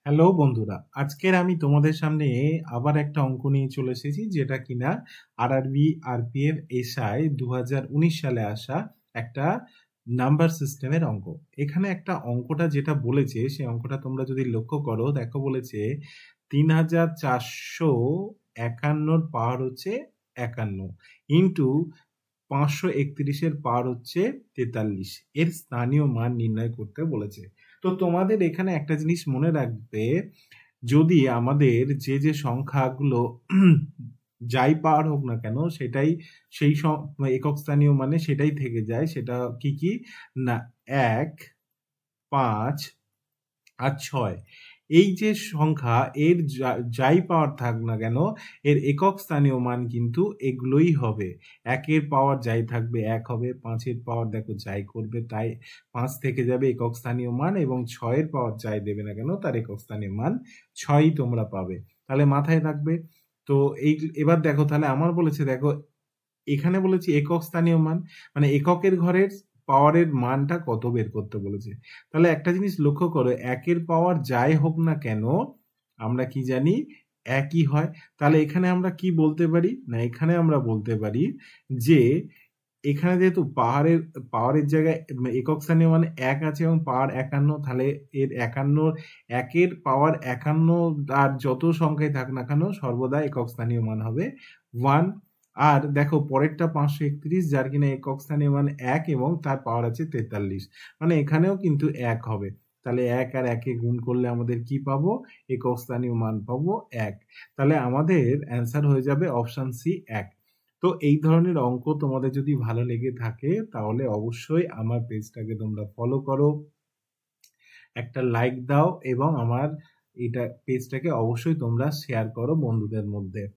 Hello বন্ধুরা, আজকের আমি তোমাদের সামনে আবার একটা অঙ্ক নিয়ে চলে এসেছি, যেটা কিনা আরআরবি আরপি এর এসআই 2019 সালে আসা একটা নাম্বার সিস্টেমের অঙ্ক। এখানে একটা অঙ্কটা যেটা বলেছে, সেই অঙ্কটা তোমরা যদি লক্ষ্য করো, দেখো বলেছে 3451 পাওয়ার হচ্ছে 51 ইন্টু 531 পাওয়ার হচ্ছে 43, এর স্থানীয় মান নির্ণয় করতে বলেছে। তো তোমাদের এখানে একটা জিনিস মনে রাখবে, যদি আমাদের যে সংখ্যাগুলো যাই পাওয়ার হোক না কেন, সেটাই সেই একক স্থানীয় মানে সেটাই থেকে যায়। সেটা কি কি না, 1, 5 আর 6, এই যে সংখ্যা এর যাই পাওয়ার থাক না কেন, এর একক স্থানীয় মান কিন্তু এগুলোই হবে। 1-এর পাওয়ার যাই থাকবে 1 হবে, 5-এর পাওয়ার দেখো যাই করবে তাই 5 থেকে যাবে একক স্থানীয় মান, এবং 6-এর পাওয়ার যাই দেবে না কেন তার একক স্থানীয় মান 6ই তোমরা পাবে। তাহলে মাথায় রাখবে। তো এই এবার দেখো, তাহলে আমার বলেছে, দেখো এখানে বলেছি একক স্থানীয় মান, মানে এককের ঘরের পাওয়ারের মানটা কত বের করতে বলেছে। তাহলে একটা জিনিস লক্ষ্য করো, 1-এর পাওয়ার যাই হোক না কেন আমরা কি জানি, একই হয়। তাহলে এখানে আমরা কি বলতে পারি না, এখানে আমরা বলতে পারি যে এখানে যেহেতু পাওয়ারের জায়গায় একক স্থানীয় মানে 1 আছে এবং পাওয়ার 51, তাহলে এর 51, 1-এর পাওয়ার 51 আর যত সংখ্যায় থাক না কেন সর্বদা একক স্থানীয় মান হবে 1। আর দেখো পরেরটা 531, যার কিনা একক স্থানীয় মান 1 এবং তার পাওয়ার আছে 43, মানে এখানেও কিন্তু 1 হবে। তাহলে 1 আর 1-এ গুণ করলে আমাদের কি পাবো, একক স্থানীয় মান পাবো 1। তাহলে আমাদের অ্যান্সার হয়ে যাবে অপশন সি 1। তো এই ধরনের অঙ্ক তোমাদের যদি ভালো লেগে থাকে, তাহলে অবশ্যই আমার পেজটাকে তোমরা ফলো করো, একটা লাইক দাও, এবং আমার এটা পেজটাকে অবশ্যই তোমরা শেয়ার করো বন্ধুদের মধ্যে।